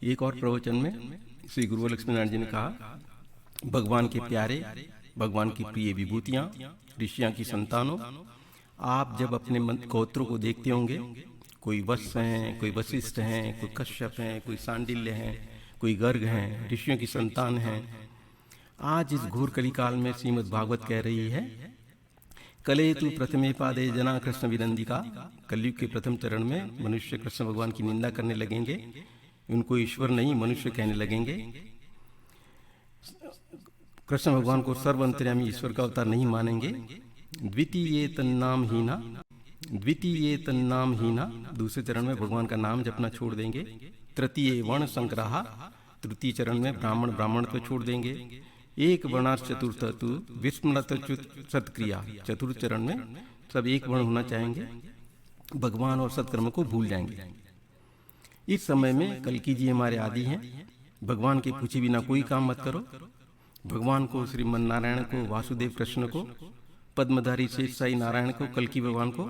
एक और प्रवचन में श्री गुरु लक्ष्मी नारायण जी ने कहा, भगवान के प्यारे, भगवान की प्रिय विभूतियाँ, ऋषियाँ की संतानों, आप जब अपने गोत्रों को देखते होंगे, कोई वत्स हैं, कोई वशिष्ठ हैं, कोई कश्यप हैं, कोई सांडिल्य हैं, कोई गर्ग हैं, ऋषियों की संतान हैं। आज इस घोर कली काल में श्रीमद् भागवत कह रही है, कले तु प्रथमे पादे जना कृष्ण विनंदिका। कलयुग के प्रथम चरण में मनुष्य कृष्ण भगवान की निंदा करने लगेंगे, उनको ईश्वर नहीं मनुष्य कहने लगेंगे। कृष्ण भगवान को सर्व अंतर्यामी ईश्वर का अवतार नहीं मानेंगे। द्वितीय तन्नाम हीना, दूसरे चरण में भगवान का नाम जपना छोड़ देंगे। तृतीय वर्ण संग्रहा, तृतीय चरण में ब्राह्मण को छोड़ देंगे। एक वर्णार्थ चतुर्थ तु विस्मृत सत्क्रिया, चतुर्थ चरण में सब एक वर्ण होना चाहेंगे, भगवान और सत्कर्म को भूल जाएंगे। इस समय में कल्कि जी हमारे आदि हैं। भगवान के पूछे बिना कोई काम मत करो। भगवान को, श्रीमन नारायण को, वासुदेव कृष्ण को, पद्मधारी शेष साई नारायण को, कल्कि भगवान को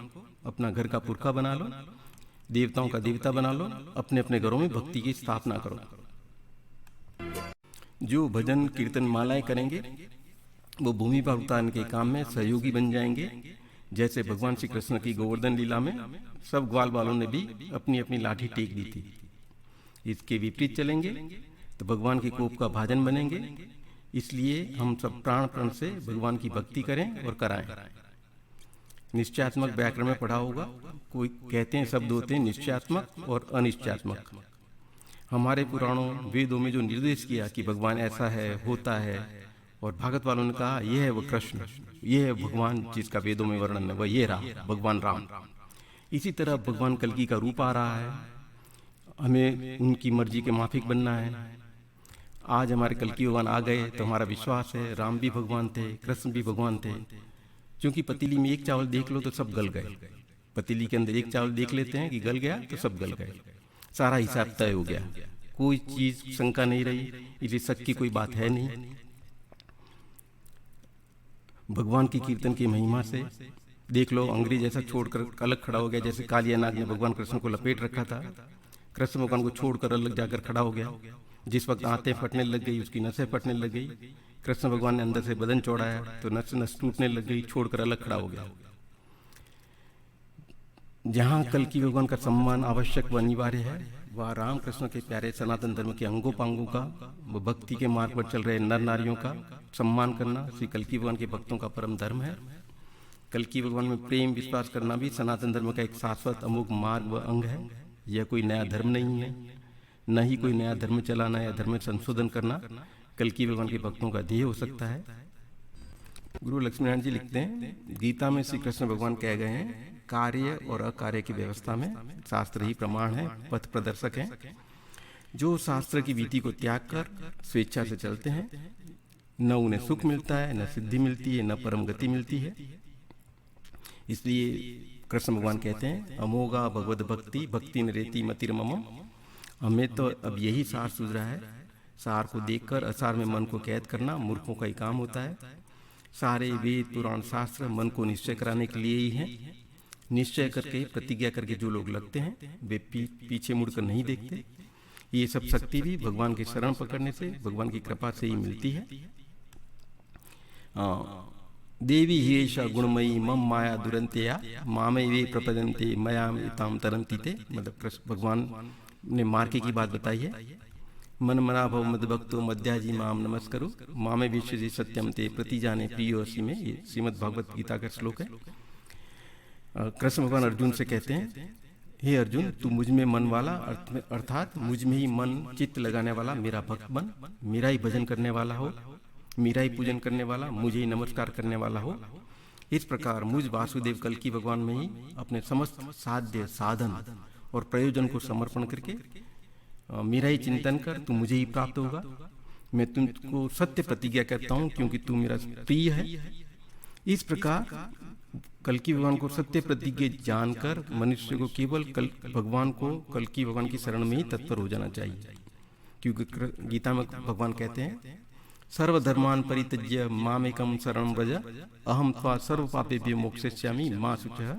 अपना घर का पुरखा बना लो, देवताओं का देवता बना लो, अपने अपने घरों में भक्ति की स्थापना करो। जो भजन कीर्तन मालाएं करेंगे वो भूमि पर उतारने के काम में सहयोगी बन जाएंगे। जैसे भगवान श्री कृष्ण की गोवर्धन लीला में सब ग्वाल बालों ने भी अपनी अपनी लाठी टेक दी थी। इसके विपरीत चलेंगे तो भगवान के कोप का भाजन बनेंगे। इसलिए हम सब प्राण प्रण से भगवान की भक्ति करें और कराएं। निश्चयात्मक व्याकरण में पढ़ा होगा, कोई कहते हैं शब्द होते हैं निश्चयात्मक और अनिश्चयात्मक। हमारे पुराणों वेदों में जो निर्देश किया कि भगवान ऐसा है, होता है, और भागवत वालों ने कहा यह है वो कृष्ण, यह है भगवान जिसका वेदों में वर्णन है, वह ये रहा भगवान राम। इसी तरह भगवान कल्कि का रूप आ रहा है, हमें उनकी मर्जी के माफिक बनना है। आज हमारे कल्कि भगवान आ गए तो हमारा विश्वास है राम भी भगवान थे, कृष्ण भी भगवान थे। क्योंकि पतीली में एक चावल देख लो तो सब गल गए। पतीली के अंदर एक चावल देख लेते हैं कि गल गया तो सब गल गए, सारा हिसाब तय हो गया, कोई चीज शंका नहीं रही, इसलिए शक की कोई बात है नहीं। भगवान की कीर्तन की महिमा से देख लो, अंग्रेज ऐसा छोड़कर अलग खड़ा हो गया, जैसे कालिया नाग ने भगवान कृष्ण को लपेट रखा था, कृष्ण भगवान को छोड़कर अलग जाकर खड़ा हो गया। जिस वक्त आंतें फटने लग गई, उसकी नसें फटने लग गई, कृष्ण भगवान ने अंदर से बदन चौड़ाया तो नस टूटने लग गई, छोड़कर अलग खड़ा हो गया। जहाँ कल्कि भगवान का सम्मान आवश्यक व अनिवार्य है, वह राम कृष्ण के प्यारे सनातन धर्म के अंगों का, व भक्ति के मार्ग पर चल रहे नर नारियों का सम्मान करना श्री कल्कि भगवान के भक्तों का परम धर्म है। कल्कि भगवान में प्रेम विश्वास करना भी सनातन धर्म का एक शाश्वत अमोघ मार्ग व अंग है। यह कोई नया धर्म नहीं है, न ही कोई नया धर्म चलाना या धर्म में संशोधन करना कल्कि भगवान के भक्तों का ध्येय हो सकता है। गुरु लक्ष्मीनारायण जी लिखते हैं, गीता में श्री कृष्ण भगवान कह गए हैं, कार्य और अकार्य की व्यवस्था में शास्त्र ही प्रमाण है, पथ प्रदर्शक है। जो शास्त्र की विधि को त्याग कर स्वेच्छा से चलते हैं, न उन्हें सुख मिलता है, न सिद्धि मिलती है, न परम गति मिलती है। इसलिए कृष्ण भगवान कहते हैं, अमोघा भगवद भक्ति भक्ति नरेति मतिर्मम। हमें तो अब यही सार सूझ रहा है। सार को देखकर असार में मन को कैद करना मूर्खों का ही काम होता है। सारे वेद पुराण शास्त्र मन को निश्चय कराने के लिए ही हैं। निश्चय करके प्रतिज्ञा करके जो लोग लगते हैं वे पीछे मुड़कर नहीं देखते। ये सब शक्ति भी भगवान के शरण पकड़ने से, भगवान की कृपा से ही मिलती है। देवी हीशा गुणमयी मम माया दुरंतया मामे वे प्रपदन्ते मयाम इताम तरंती ते। मतलब कृष्ण भगवान ने मार्के की बात बताई है, मन मना भव मद भक्तो मध्याजी माम नमस्करो मामे विश्व सत्यम ते प्रति जाने प्रियोसी में। ये श्रीमद् भगवत गीता का श्लोक है। कृष्ण भगवान अर्जुन से कहते हैं, हे अर्जुन, तू मुझ में मन वाला अर्थात मुझ में ही मन चित्त लगाने वाला मेरा भक्त बन, मेरा ही भजन करने वाला हो, मेरा ही पूजन करने वाला, मुझे ही नमस्कार करने वाला हो। इस प्रकार मुझ वासुदेव कल्कि भगवान में ही अपने समस्त साध्य साधन और प्रयोजन को समर्पण करके मेरा ही चिंतन कर, तू मुझे ही प्राप्त होगा। मैं तुमको सत्य प्रतिज्ञा करता हूँ क्योंकि तू मेरा प्रिय है। इस प्रकार कल्कि भगवान को सत्य प्रतिज्ञा जानकर मनुष्य को केवल भगवान को कल्कि भगवान की शरण में ही तत्पर हो जाना चाहिए। क्योंकि गीता में भगवान कहते हैं, सर्वधर्मान परित्यज्य मामेकम शरणं व्रज अहम त्वा सर्व पापेभ्यो मोक्षयिष्यामि मा शुचः।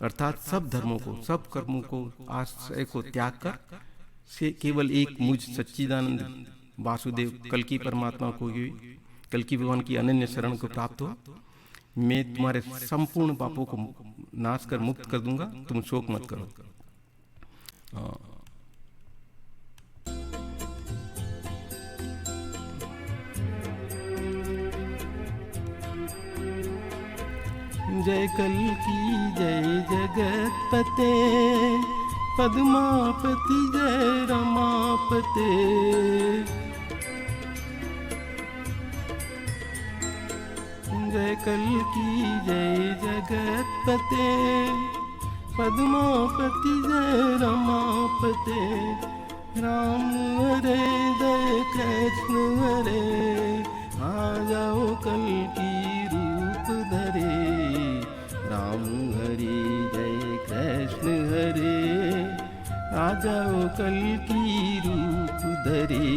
अर्थात सब धर्मों को, सब कर्मों को, आश्रय को त्याग कर से केवल एक मुझ सच्चिदानंद वासुदेव कल्कि परमात्मा को ही, कल्कि भगवान की अनन्य शरण को प्राप्त हो, मैं तुम्हारे संपूर्ण पापों को नाश कर मुक्त कर दूंगा, तुम शोक मत करो। जय कल्कि जय जगतपते, पद्मापति जय रमापते। जय कल्कि जय जगतपते, पद्मापति जय रमापते। राम हरे जय कृष्ण हरे, आ जाओ कल्कि रूप धरे। राम हरे जय कृष्ण हरे, आ जाओ कल्कि रूप धरे।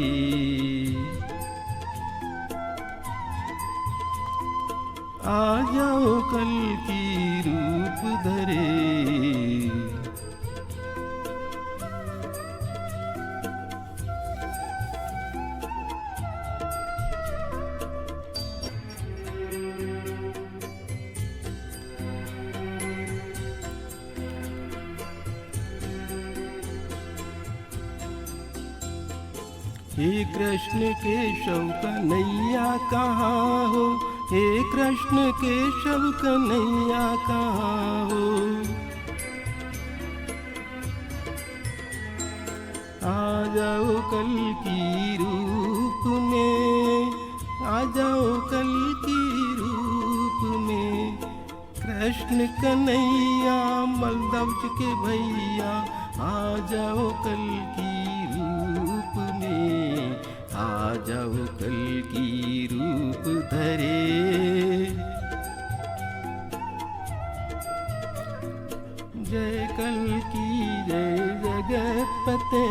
आ जाओ कल्कि रूप धरे। हे कृष्ण केशव कन्हैया कहाँ हो, हे कृष्ण केशव कन्हैया कहाँ हो। आ जाओ कल्कि रूप में, आ जाओ कल्कि रूप में। कृष्ण कन्हैया बलदेव के भैया, आ जाओ कल्कि रूप में, आ जाओ कल्कि रूप धरे। जय कल्कि जय जगतपते,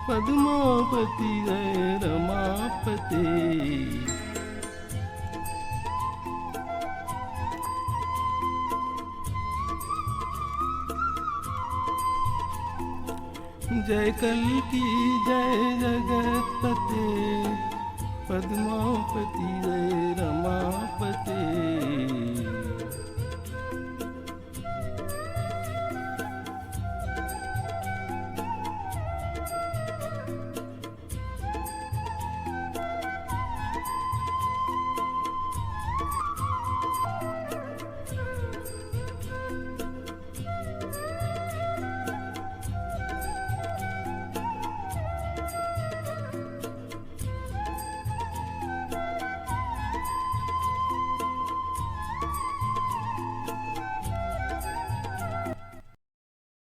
पद्मापति जय रमापते। जय कल्कि जय जगतपते, पद्मापति जय रमापते।